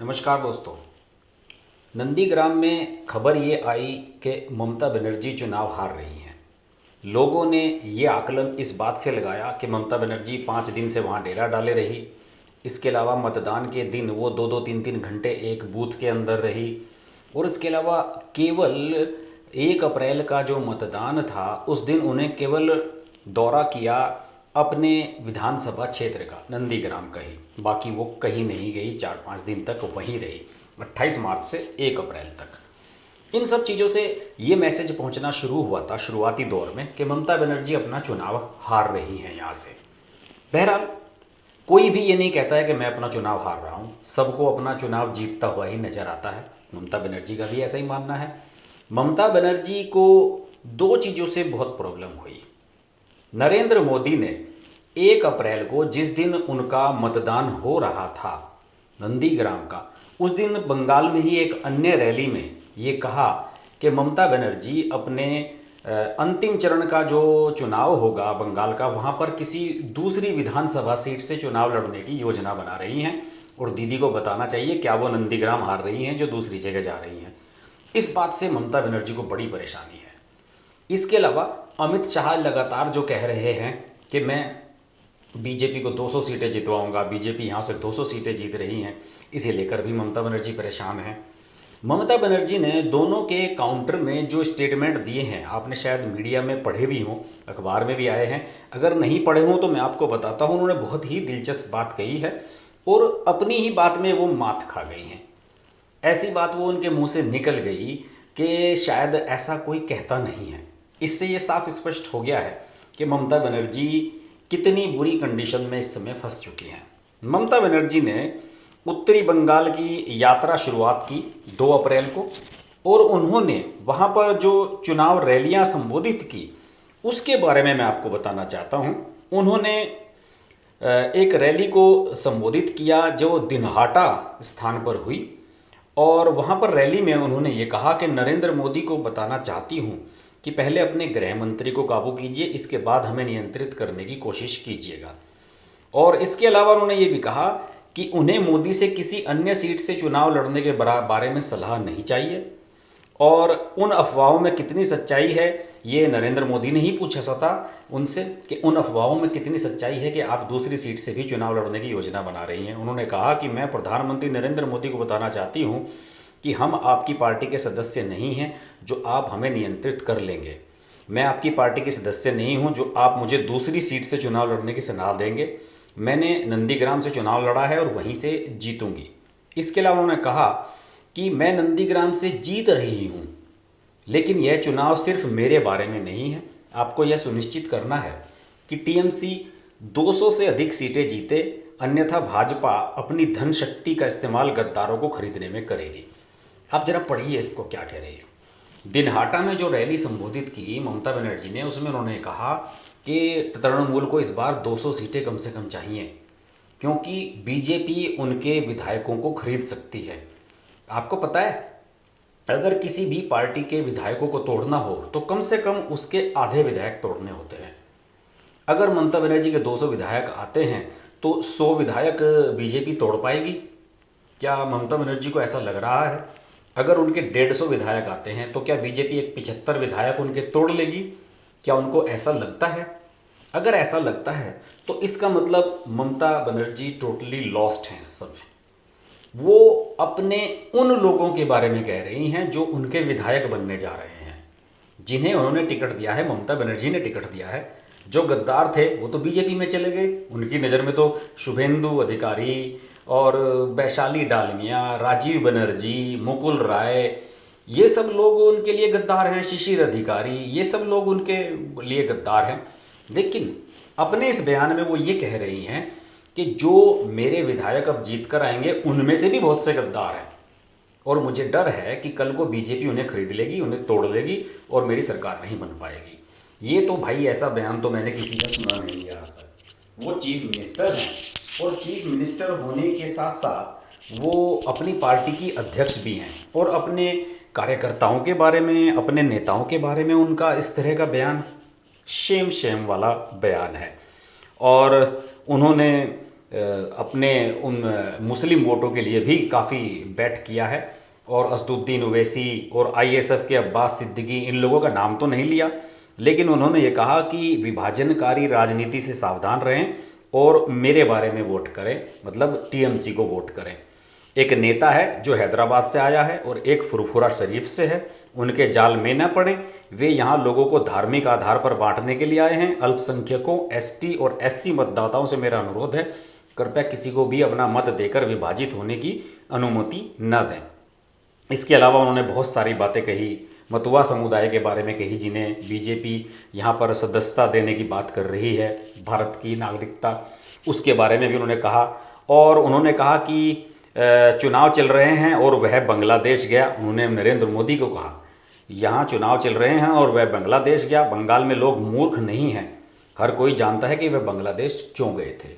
नमस्कार दोस्तों। नंदीग्राम में खबर ये आई कि ममता बनर्जी चुनाव हार रही हैं। लोगों ने ये आकलन इस बात से लगाया कि ममता बनर्जी 5 दिन से वहाँ डेरा डाले रही। इसके अलावा मतदान के दिन वो 2-2 3-3 घंटे एक बूथ के अंदर रही। और इसके अलावा केवल 1 अप्रैल का जो मतदान था उस दिन उन्हें केवल दौरा किया अपने विधानसभा क्षेत्र का, नंदीग्राम का ही। बाकी वो कहीं नहीं गई, 4-5 दिन तक वहीं रही, 28 मार्च से 1 अप्रैल तक। इन सब चीज़ों से ये मैसेज पहुंचना शुरू हुआ था शुरुआती दौर में कि ममता बनर्जी अपना चुनाव हार रही हैं यहाँ से। बहरहाल कोई भी ये नहीं कहता है कि मैं अपना चुनाव हार रहा हूँ, सबको अपना चुनाव जीतता हुआ ही नजर आता है। ममता बनर्जी का भी ऐसा ही मानना है। ममता बनर्जी को 2 चीज़ों से बहुत प्रॉब्लम हुई। नरेंद्र मोदी ने 1 अप्रैल को, जिस दिन उनका मतदान हो रहा था नंदीग्राम का, उस दिन बंगाल में ही एक अन्य रैली में ये कहा कि ममता बनर्जी अपने अंतिम चरण का जो चुनाव होगा बंगाल का, वहाँ पर किसी दूसरी विधानसभा सीट से चुनाव लड़ने की योजना बना रही हैं और दीदी को बताना चाहिए क्या वो नंदीग्राम हार रही हैं जो दूसरी जगह जा रही हैं। इस बात से ममता बनर्जी को बड़ी परेशानी है। इसके अलावा अमित शाह लगातार जो कह रहे हैं कि मैं बीजेपी को 200 सीटें जितवाऊंगा, बीजेपी यहाँ से 200 सीटें जीत रही हैं, इसे लेकर भी ममता बनर्जी परेशान हैं। ममता बनर्जी ने दोनों के काउंटर में जो स्टेटमेंट दिए हैं, आपने शायद मीडिया में पढ़े भी हों, अखबार में भी आए हैं। अगर नहीं पढ़े हों तो मैं आपको बताता हूँ। उन्होंने बहुत ही दिलचस्प बात कही है और अपनी ही बात में वो मात खा गई हैं। ऐसी बात वो उनके मुंह से निकल गई कि शायद ऐसा कोई कहता नहीं है। इससे ये साफ स्पष्ट हो गया है कि ममता बनर्जी कितनी बुरी कंडीशन में इस समय फंस चुकी हैं। ममता बनर्जी ने उत्तरी बंगाल की यात्रा शुरुआत की 2 अप्रैल को और उन्होंने वहाँ पर जो चुनाव रैलियाँ संबोधित की उसके बारे में मैं आपको बताना चाहता हूँ। उन्होंने एक रैली को संबोधित किया जो दिनहाटा स्थान पर हुई और वहाँ पर रैली में उन्होंने ये कहा कि नरेंद्र मोदी को बताना चाहती हूँ कि पहले अपने गृह मंत्री को काबू कीजिए, इसके बाद हमें नियंत्रित करने की कोशिश कीजिएगा। और इसके अलावा उन्होंने ये भी कहा कि उन्हें मोदी से किसी अन्य सीट से चुनाव लड़ने के बारे में सलाह नहीं चाहिए और उन अफवाहों में कितनी सच्चाई है ये नरेंद्र मोदी ने ही पूछा सा था उनसे कि उन अफवाहों में कितनी सच्चाई है कि आप दूसरी सीट से भी चुनाव लड़ने की योजना बना रही हैं। उन्होंने कहा कि मैं प्रधानमंत्री नरेंद्र मोदी को बताना चाहती हूँ कि हम आपकी पार्टी के सदस्य नहीं हैं जो आप हमें नियंत्रित कर लेंगे। मैं आपकी पार्टी के सदस्य नहीं हूं जो आप मुझे दूसरी सीट से चुनाव लड़ने की सलाह देंगे। मैंने नंदीग्राम से चुनाव लड़ा है और वहीं से जीतूंगी। इसके अलावा उन्होंने कहा कि मैं नंदीग्राम से जीत रही हूं, लेकिन यह चुनाव सिर्फ मेरे बारे में नहीं है। आपको यह सुनिश्चित करना है कि टीएमसी 200 से अधिक सीटें जीते, अन्यथा भाजपा अपनी धन शक्ति का इस्तेमाल गद्दारों को खरीदने में करेगी। आप जरा पढ़िए इसको क्या कह रही है। दिनहाटा में जो रैली संबोधित की ममता बनर्जी ने, उसमें उन्होंने कहा कि तृणमूल को इस बार 200 सीटें कम से कम चाहिए क्योंकि बीजेपी उनके विधायकों को खरीद सकती है। आपको पता है अगर किसी भी पार्टी के विधायकों को तोड़ना हो तो कम से कम उसके आधे विधायक तोड़ने होते हैं। अगर ममता बनर्जी के 200 विधायक आते हैं तो 100 विधायक बीजेपी तोड़ पाएगी? क्या ममता बनर्जी को ऐसा लग रहा है? अगर उनके 150 विधायक आते हैं तो क्या बीजेपी एक 75 विधायक उनके तोड़ लेगी? क्या उनको ऐसा लगता है? अगर ऐसा लगता है तो इसका मतलब ममता बनर्जी टोटली लॉस्ट हैं इस समय। वो अपने उन लोगों के बारे में कह रही हैं जो उनके विधायक बनने जा रहे हैं, जिन्हें उन्होंने टिकट दिया है, ममता बनर्जी ने टिकट दिया है। जो गद्दार थे वो तो बीजेपी में चले गए। उनकी नज़र में तो शुभेंदु अधिकारी और वैशाली डालमिया, राजीव बनर्जी, मुकुल राय, ये सब लोग उनके लिए गद्दार हैं। शिशिर अधिकारी, ये सब लोग उनके लिए गद्दार हैं। लेकिन अपने इस बयान में वो ये कह रही हैं कि जो मेरे विधायक अब जीत कर आएंगे उनमें से भी बहुत से गद्दार हैं और मुझे डर है कि कल को बीजेपी उन्हें खरीद लेगी, उन्हें तोड़ लेगी और मेरी सरकार नहीं बन पाएगी। ये तो भाई ऐसा बयान तो मैंने किसी का सुना नहीं है आज तक। वो चीफ मिनिस्टर हैं और चीफ मिनिस्टर होने के साथ साथ वो अपनी पार्टी की अध्यक्ष भी हैं और अपने कार्यकर्ताओं के बारे में, अपने नेताओं के बारे में उनका इस तरह का बयान शेम वाला बयान है। और उन्होंने अपने उन मुस्लिम वोटों के लिए भी काफ़ी बैट किया है। और असदुद्दीन ओवैसी और आईएसएफ के अब्बास सिद्दीकी, इन लोगों का नाम तो नहीं लिया, लेकिन उन्होंने ये कहा कि विभाजनकारी राजनीति से सावधान रहें और मेरे बारे में वोट करें, मतलब टीएमसी को वोट करें। एक नेता है जो हैदराबाद से आया है और एक फुरफुरा शरीफ से है, उनके जाल में न पड़ें। वे यहाँ लोगों को धार्मिक आधार पर बांटने के लिए आए हैं। अल्पसंख्यकों, एसटी और एससी मतदाताओं से मेरा अनुरोध है, कृपया किसी को भी अपना मत देकर विभाजित होने की अनुमति न दें। इसके अलावा उन्होंने बहुत सारी बातें कही, मतुआ समुदाय के बारे में कही, जिन्हें बीजेपी यहाँ पर सदस्यता देने की बात कर रही है, भारत की नागरिकता, उसके बारे में भी उन्होंने कहा। और उन्होंने कहा कि चुनाव चल रहे हैं और वह बांग्लादेश गया। उन्होंने नरेंद्र मोदी को कहा यहाँ चुनाव चल रहे हैं और वह बांग्लादेश गया। बंगाल में लोग मूर्ख नहीं हैं, हर कोई जानता है कि वह बांग्लादेश क्यों गए थे।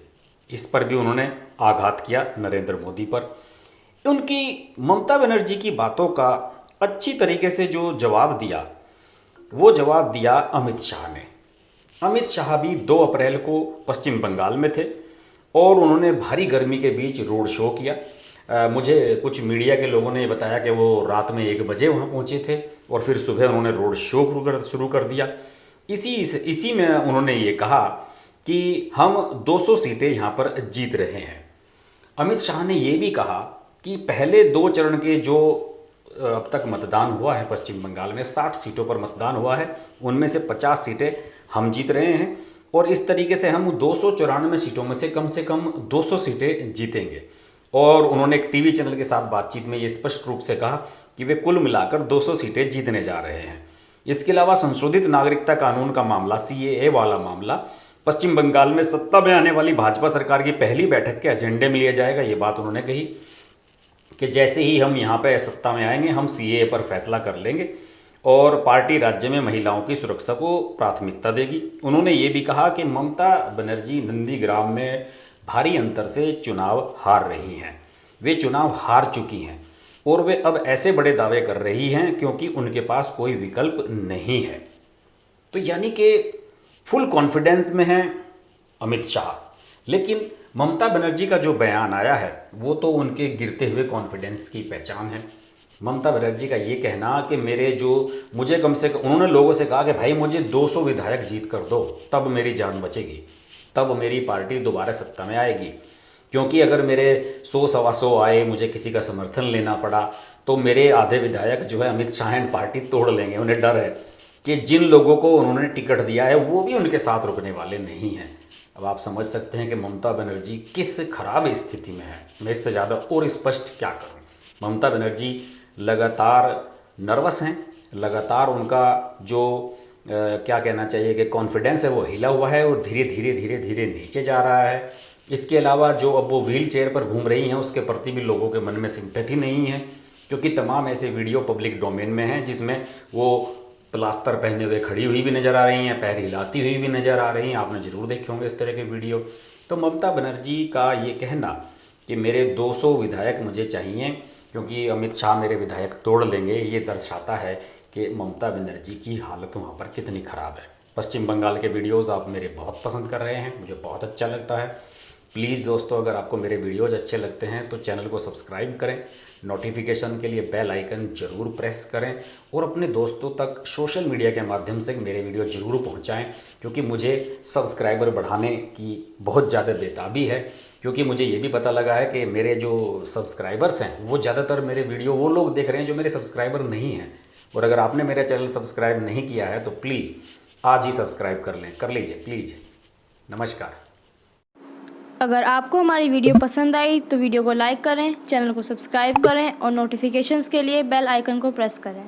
इस पर भी उन्होंने आघात किया नरेंद्र मोदी पर। उनकी ममता बनर्जी की बातों का अच्छी तरीके से जो जवाब दिया, वो जवाब दिया अमित शाह ने। अमित शाह भी 2 अप्रैल को पश्चिम बंगाल में थे और उन्होंने भारी गर्मी के बीच रोड शो किया। मुझे कुछ मीडिया के लोगों ने बताया कि वो रात में 1 बजे वहाँ पहुँचे थे और फिर सुबह उन्होंने रोड शो शुरू कर दिया। इसी में उन्होंने ये कहा कि हम 200 सीटें यहाँ पर जीत रहे हैं। अमित शाह ने ये भी कहा कि पहले 2 चरण के जो अब तक मतदान हुआ है पश्चिम बंगाल में, 60 सीटों पर मतदान हुआ है, उनमें से 50 सीटें हम जीत रहे हैं और इस तरीके से हम 294 सीटों में से कम 200 सीटें जीतेंगे। और उन्होंने एक टीवी चैनल के साथ बातचीत में ये स्पष्ट रूप से कहा कि वे कुल मिलाकर 200 सीटें जीतने जा रहे हैं। इसके अलावा संशोधित नागरिकता कानून का मामला, सीएए वाला मामला, पश्चिम बंगाल में सत्ता में आने वाली भाजपा सरकार की पहली बैठक के एजेंडे में लिया जाएगा। ये बात उन्होंने कही कि जैसे ही हम यहाँ पे सत्ता में आएंगे हम सीएए पर फैसला कर लेंगे और पार्टी राज्य में महिलाओं की सुरक्षा को प्राथमिकता देगी। उन्होंने ये भी कहा कि ममता बनर्जी नंदीग्राम में भारी अंतर से चुनाव हार रही हैं, वे चुनाव हार चुकी हैं और वे अब ऐसे बड़े दावे कर रही हैं क्योंकि उनके पास कोई विकल्प नहीं है। तो यानी कि फुल कॉन्फिडेंस में हैं अमित शाह, लेकिन ममता बनर्जी का जो बयान आया है वो तो उनके गिरते हुए कॉन्फिडेंस की पहचान है। ममता बनर्जी का ये कहना कि मुझे कम से कम, उन्होंने लोगों से कहा कि भाई मुझे 200 विधायक जीत कर दो, तब मेरी जान बचेगी, तब मेरी पार्टी दोबारा सत्ता में आएगी। क्योंकि अगर मेरे 100-125 आए, मुझे किसी का समर्थन लेना पड़ा, तो मेरे आधे विधायक जो है अमित शाह एंड पार्टी तोड़ लेंगे। उन्हें डर है कि जिन लोगों को उन्होंने टिकट दिया है वो भी उनके साथ रुकने वाले नहीं हैं। अब आप समझ सकते हैं कि ममता बनर्जी किस खराब स्थिति में है। मैं इससे ज़्यादा और स्पष्ट क्या करूं। ममता बनर्जी लगातार नर्वस हैं, लगातार उनका जो क्या कहना चाहिए कि कॉन्फिडेंस है वो हिला हुआ है और धीरे धीरे नीचे जा रहा है। इसके अलावा जो अब वो व्हील चेयर पर घूम रही हैं उसके प्रति भी लोगों के मन में सिंपैथी नहीं है, क्योंकि तमाम ऐसे वीडियो पब्लिक डोमेन में हैं जिसमें वो प्लास्टर पहने हुए खड़ी हुई भी नज़र आ रही हैं, पैर हिलाती हुई भी नज़र आ रही हैं। आपने ज़रूर देखे होंगे इस तरह के वीडियो। तो ममता बनर्जी का ये कहना कि मेरे 200 विधायक मुझे चाहिए क्योंकि अमित शाह मेरे विधायक तोड़ लेंगे, ये दर्शाता है कि ममता बनर्जी की हालत वहाँ पर कितनी ख़राब है। पश्चिम बंगाल के वीडियोज़ आप मेरे बहुत पसंद कर रहे हैं, मुझे बहुत अच्छा लगता है। प्लीज़ दोस्तों, अगर आपको मेरे वीडियोज़ अच्छे लगते हैं तो चैनल को सब्सक्राइब करें, नोटिफिकेशन के लिए बेल आइकन ज़रूर प्रेस करें और अपने दोस्तों तक सोशल मीडिया के माध्यम से मेरे वीडियो ज़रूर पहुंचाएं, क्योंकि मुझे सब्सक्राइबर बढ़ाने की बहुत ज़्यादा बेताबी है। क्योंकि मुझे ये भी पता लगा है कि मेरे जो सब्सक्राइबर्स हैं वो ज़्यादातर मेरे वीडियो वो लोग देख रहे हैं जो मेरे सब्सक्राइबर नहीं हैं। और अगर आपने मेरा चैनल सब्सक्राइब नहीं किया है तो प्लीज़ आज ही सब्सक्राइब कर लीजिए प्लीज़। नमस्कार। अगर आपको हमारी वीडियो पसंद आई तो वीडियो को लाइक करें, चैनल को सब्सक्राइब करें और नोटिफिकेशंस के लिए बेल आइकन को प्रेस करें।